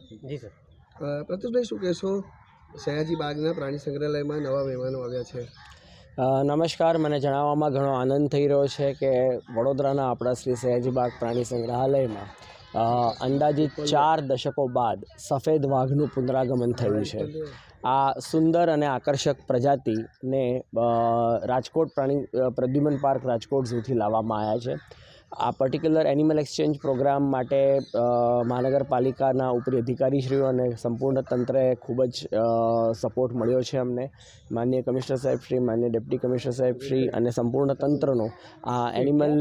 જી sir. પ્રત્યુષભાઈ, શું કહેશો? સયાજી બાગના પ્રાણી સંગ્રહાલયમાં નવા મહેમાનો આવ્યા છે. નમસ્કાર। મને જણાવવામાં ઘણો આનંદ થઈ રહ્યો છે કે વડોદરાના આપણા શ્રી સયાજી બાગ પ્રાણી સંગ્રહાલયમાં અંદાજિત 4 દશકો બાદ સફેદ વાઘનું પુનરાગમન થયું છે। આ સુંદર અને આકર્ષક પ્રજાતિને રાજકોટ પ્રદ્યુમન પાર્ક રાજકોટ ઝૂથી લાવવામાં આવ્યા છે। આ પર્ટિક્યુલર એનિમલ એક્સચેન્જ પ્રોગ્રામ માટે મહાનગરપાલિકાના ઉપરી અધિકારીશ્રીઓ અને સંપૂર્ણ તંત્રએ ખૂબ જ સપોર્ટ મળ્યો છે અમને। માનનીય કમિશનર સાહેબ શ્રી, માનનીય ડેપ્યુટી કમિશનર સાહેબ શ્રી અને સંપૂર્ણ તંત્રનો આ એનિમલ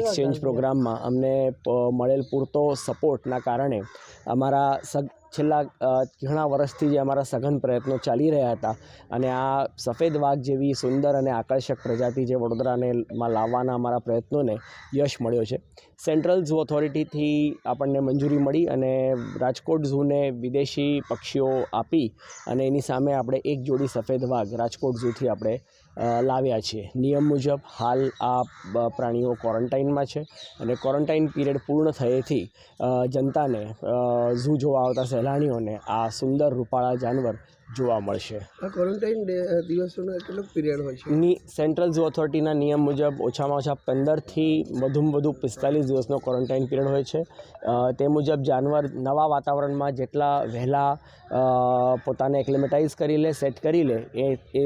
એક્સચેન્જ પ્રોગ્રામમાં અમને મળેલ પૂરતો સપોર્ટના કારણે અમારા છેલ્લા ઘણા વર્ષથી જે અમારા સઘન પ્રયત્નો ચાલી રહ્યા હતા અને આ સફેદ વાઘ જેવી સુંદર અને આકર્ષક પ્રજાતિ જે વડોદરામાં લાવવાના અમારા પ્રયત્નોને યશ મળ્યો છે। સેન્ટ્રલ ઝૂ ઓથોરિટીથી આપણને મંજૂરી મળી અને રાજકોટ ઝૂને વિદેશી પક્ષીઓ આપી અને એની સામે આપણે એક જોડી સફેદ વાઘ રાજકોટ ઝૂથી આપણે લાવ્યા છીએ। નિયમ મુજબ હાલ આ પ્રાણીઓ ક્વોરન્ટાઇનમાં છે અને ક્વોરન્ટાઇન પીરિયડ પૂર્ણ થયેથી જનતાને ઝૂ જોવા આવતા સહેલાણીઓને આ સુંદર રૂપાળા જાનવર જોવા મળશે। આ ક્વોરન્ટાઇન દિવસોનો કેટલો પીરિયડ હોય છે? સેન્ટ્રલ ઝૂ ઓથોરિટીના નિયમ મુજબ ઓછામાં ઓછા 15થી વધુમાં વધુ 45 દિવસનો ક્વોરન્ટાઇન પીરિયડ હોય છે। તે મુજબ જાનવર નવા વાતાવરણમાં જેટલા વહેલા પોતાને એક્લિમેટાઇઝ કરી લે, સેટ કરી લે એ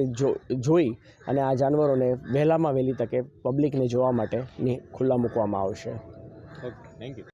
જોઈ અને આ જાનવરોને વહેલામાં વહેલી તકે પબ્લિકને જોવા માટે ખુલ્લા મૂકવામાં આવશે। Okay, thank you.